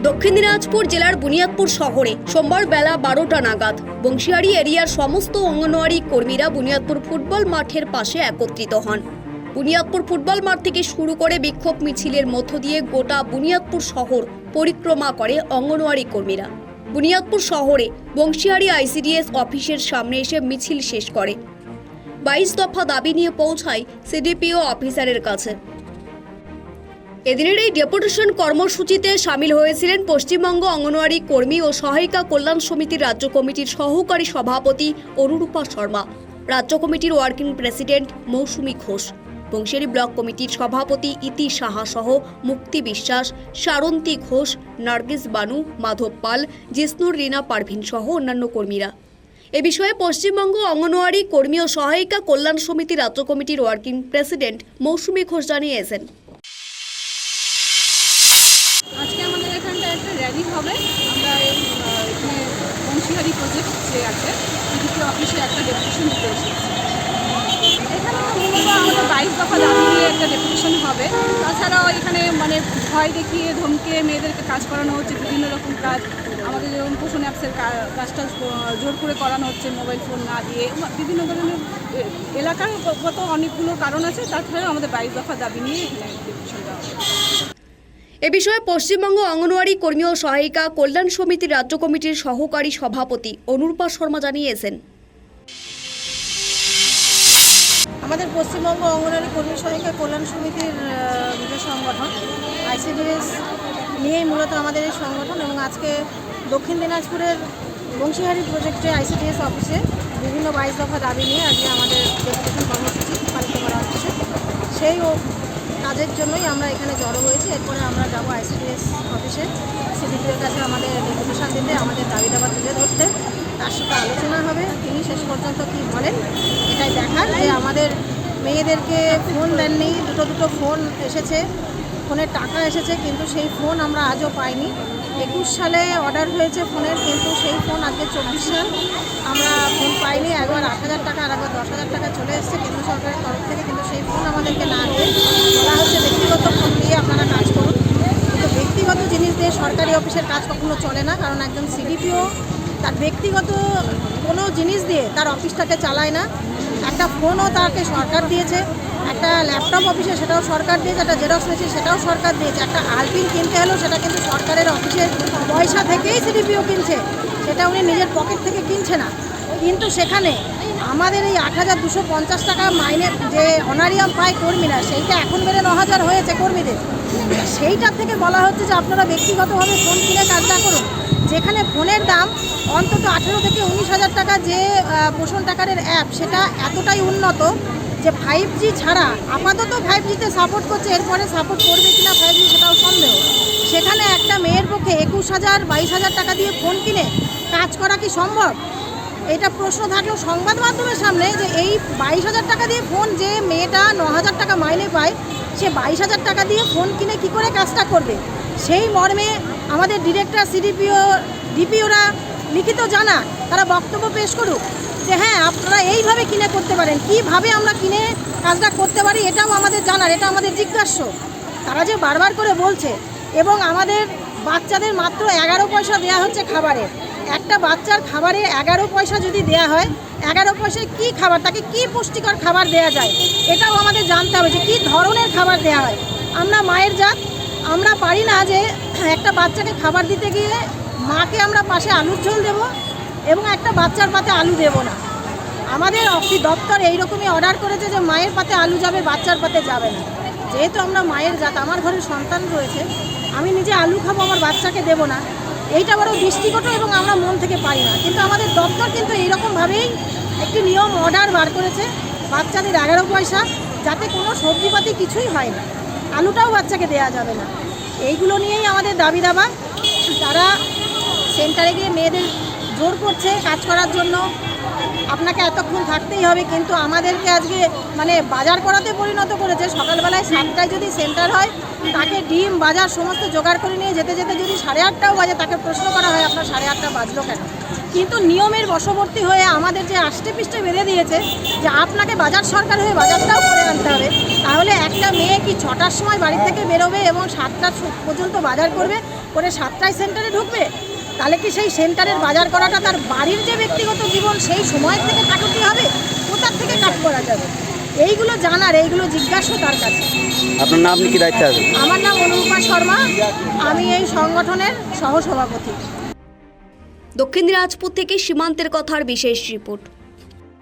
দক্ষিণ দিনাজপুর জেলার বুনিয়াদপুর শহরে সোমবার বেলা 12টা নাগাদ বংশিয়ারি এরিয়ার সমস্ত অঙ্গনওয়াড়ি কর্মীরা বুনিয়াদপুর ফুটবল মাঠের পাশে একত্রিত হন। বুনিয়াদপুর ফুটবল মাঠ থেকে শুরু করে বিক্ষোভ মিছিলের মধ্য দিয়ে গোটা বুনিয়াদপুর শহর পরিক্রমা করে অঙ্গনওয়াড়ি কর্মীরা। বুনিয়াদপুর শহরে বংশিয়ারি আইসিডিএস অফিসের সামনে এসে মিছিল শেষ করে 22 দফা দাবি নিয়ে পৌঁছায় সিডিপিও অফিসারের কাছে। এদিনের এই ডেপুটেশন কর্মসূচিতে সামিল হয়েছিলেন পশ্চিমবঙ্গ অঙ্গনওয়াড়ি কর্মী ও সহায়িকা কল্যাণ সমিতির রাজ্য কমিটির সহকারী সভাপতি অনুরূপা শর্মা, রাজ্য কমিটির ওয়ার্কিং প্রেসিডেন্ট মৌসুমী ঘোষ, বংশিয়ারি ব্লক কমিটির সভাপতি ইতি সাহা সহ মুক্তি বিশ্বাস, সারন্তী ঘোষ, নার্গিস বানু, মাধব পাল, জিষ্ণুর রিনা পারভিন সহ অন্যান্য কর্মীরা। এ বিষয়ে পশ্চিমবঙ্গ অঙ্গনওয়াড়ি কর্মী ও সহায়িকা কল্যাণ সমিতির রাজ্য কমিটির ওয়ার্কিং প্রেসিডেন্ট মৌসুমী ঘোষ জানিয়েছেন, আজকে আমাদের এখানটা একটা র্যালি হবে। আমরা এখানে বংশিয়ারি প্রজেক্ট যে আছে সিডিপি অফিসে একটা ডেপুটেশন দিতে এসেছি। এখানে মূলত আমাদের 22 দফা দাবি নিয়ে একটা ডেপুটেশন হবে। তাছাড়াও এখানে ভয় দেখিয়ে ধমকে মেয়েদেরকে কাজ করানো হচ্ছে, বিভিন্ন রকম কাজ। আমাদের যেমন পোষণ অ্যাপসের কাজটা জোর করে করানো হচ্ছে মোবাইল ফোন না দিয়ে। বিভিন্ন ধরনের এলাকাগত অনেকগুলো কারণ আছে। তাছাড়াও আমাদের 22 দফা দাবি নিয়ে এখানে ডেপুটেশন দেওয়া হবে। এ বিষয়ে পশ্চিমবঙ্গ অঙ্গনওয়াড়ি কর্মী ও সহায়িকা কল্যাণ সমিতির রাজ্য কমিটির সহকারী সভাপতি অনুরূপা শর্মা জানিয়েছেন, আমাদের পশ্চিমবঙ্গ অঙ্গনওয়াড়ি কর্মী সহায়িকা কল্যাণ সমিতির যে সংগঠন আইসিডিএস নিয়েই মূলত আমাদের এই সংগঠন, এবং আজকে দক্ষিণ দিনাজপুরের বংশিহারি প্রজেক্টে আইসিডিএস অফিসে বিভিন্ন 22 দফা দাবি নিয়ে আজকে আমাদের ডেপুটেশন কর্মসূচি পালিত করা হচ্ছে। সেই কাজের জন্যই আমরা এখানে জড়ো হয়েছি। এরপরে আমরা যাবো আইসিডিএস অফিসে সিডিপিওর কাছে আমাদের ডেপুটেশন দিতে, আমাদের দাবি দাবা তুলে ধরতে। তার সাথে আলোচনা হবে, তিনি শেষ পর্যন্ত কী বলেন এটাই দেখার। যে আমাদের মেয়েদেরকে ফোন দেননি, দুটো ফোন এসেছে, ফোনের টাকা এসেছে, কিন্তু সেই ফোন আমরা আজও পাইনি। 21 সালে অর্ডার হয়েছে ফোনের, কিন্তু সেই ফোন আজকে 24 সাল আমরা ফোন পাইনি। একবার 8,000 টাকা আর একবার 10,000 টাকা চলে এসেছে কেন্দ্র সরকারের তরফ থেকে, কিন্তু সেই ফোন আমাদেরকে না দিয়ে বলা হচ্ছে ব্যক্তিগত ফোন দিয়ে আপনারা কাজ করুন। কিন্তু ব্যক্তিগত জিনিস দিয়ে সরকারি অফিসের কাজ কখনো চলে না, কারণ একজন সিডিপিও তার ব্যক্তিগত কোনো জিনিস দিয়ে তার অফিসটাকে চালায় না। একটা ফোনও তাকে সরকার দিয়েছে, একটা ল্যাপটপ অফিসে সেটাও সরকার দিয়েছে, একটা জেরক্স মেশিন সেটাও সরকার দিয়েছে, একটা আলপিন কিনতে হলেও সেটা কিন্তু সরকারের অফিসের পয়সা থেকেই সিডিপিও কিনছে, সেটা উনি নিজের পকেট থেকে কিনছে না। কিন্তু সেখানে আমাদের এই 8,250 টাকা মাইনে যে অনারিয়াম পায় কর্মীরা, সেইটা এখন বেড়ে 9,000 হয়েছে কর্মীদের। সেইটার থেকে বলা হচ্ছে যে আপনারা ব্যক্তিগতভাবে ফোন কিনে কাজটা করুন, যেখানে ফোনের দাম অন্তত 18 থেকে 19,000 টাকা। যে পোষণ টাকারের অ্যাপ সেটা এতটাই উন্নত যে 5G ছাড়া আপাতত 5Gতে সাপোর্ট করছে, এরপরে সাপোর্ট করবে কিনা 5G সেটাও সন্দেহ। সেখানে একটা মেয়ের পক্ষে 21,000 22,000 টাকা দিয়ে ফোন কিনে কাজ করা কি সম্ভব? এটা প্রশ্ন থাকলো সংবাদ মাধ্যমের সামনে, যে এই 22,000 টাকা দিয়ে ফোন, যে মেয়েটা 9,000 টাকা মাইনে পায়, সে 22,000 টাকা দিয়ে ফোন কিনে কি করে কাজটা করবে? সেই মর্মে আমাদের ডিরেক্টর, সিডিপিও, ডিপিওরা লিখিত জানা, তারা বক্তব্য পেশ করুক যে হ্যাঁ আপনারা এইভাবে কিনে করতে পারেন। কিভাবে আমরা কিনে কাজটা করতে পারি এটাও আমাদের জানার, এটা আমাদের জিজ্ঞাস্য। তারা যে বারবার করে বলছে, এবং আমাদের বাচ্চাদের মাত্র 11 পয়সা দেওয়া হচ্ছে খাবারের। একটা বাচ্চার খাবারে 11 পয়সা যদি দেয়া হয়, 11 পয়সায় কী খাবার, তাকে কী পুষ্টিকর খাবার দেয়া যায় এটাও আমাদের জানতে হবে, যে কী ধরনের খাবার দেয়া হয়। আমরা মায়ের জাত, আমরা পারি না যে একটা বাচ্চাকে খাবার দিতে গিয়ে মাকে আমরা পাশে আলুর ঝোল দেবো এবং একটা বাচ্চার পাতে আলু দেব না। আমাদের দপ্তর এইরকমই অর্ডার করেছে যে মায়ের পাতে আলু যাবে, বাচ্চার পাতে যাবে না। যেহেতু আমরা মায়ের জাত, আমার ঘরে সন্তান রয়েছে, আমি নিজে আলু খাবো, আমার বাচ্চাকে দেব না, এইটা বড় দৃষ্টিকট এবং আমরা মন থেকে পারি না। কিন্তু আমাদের দপ্তর কিন্তু এইরকমভাবেই একটি নিয়ম অর্ডার বার করেছে, বাচ্চাদের 11 পয়সা, যাতে কোনো সবজিপাতি কিছুই হয় না, আলুটাও বাচ্চাকে দেয়া যাবে না। এইগুলো নিয়েই আমাদের দাবি দাবা। তারা সেন্টারে গিয়ে মেয়েদের জোর করছে কাজ করার জন্য, আপনাকে এতক্ষণ থাকতেই হবে, কিন্তু আমাদেরকে আজকে বাজার করাতে পরিণত করেছে। সকালবেলায় 7টায় যদি সেন্টার হয়, তাকে ডিম বাজার সমস্ত জোগাড় করে নিয়ে যেতে যেতে যদি 8:30টাও বাজে, তাকে প্রশ্ন করা হয় আপনার 8:30 বাজলো কেন। কিন্তু নিয়মের বশবর্তী হয়ে আমাদের যে আষ্টে পৃষ্ঠে বেঁধে দিয়েছে যে আপনাকে বাজার সরকার হয়ে বাজারটাও করে আনতে হবে, তাহলে একটা মেয়ে কি 6টার সময় বাড়ি থেকে বেরোবে এবং 7টা পর্যন্ত বাজার করবে, করে 7টায় সেন্টারে ঢুকবে? তাহলে কি সেই সেন্টারের বাজার করাটা তার বাড়ির যে ব্যক্তিগত জীবন সেই সময় থেকে কাটতে হবে? কোথার থেকে কাট করা যাবে? এইগুলো জানার, এইগুলো জিজ্ঞাসা তার কাছে। আপনার নাম, আপনি কি দায়িত্বে আছেন? আমার নাম অনুপমা শর্মা, আমি এই সংগঠনের সহসভাপতি। দক্ষিণ দিনাজপুর থেকে সীমান্তের কথার বিশেষ রিপোর্ট।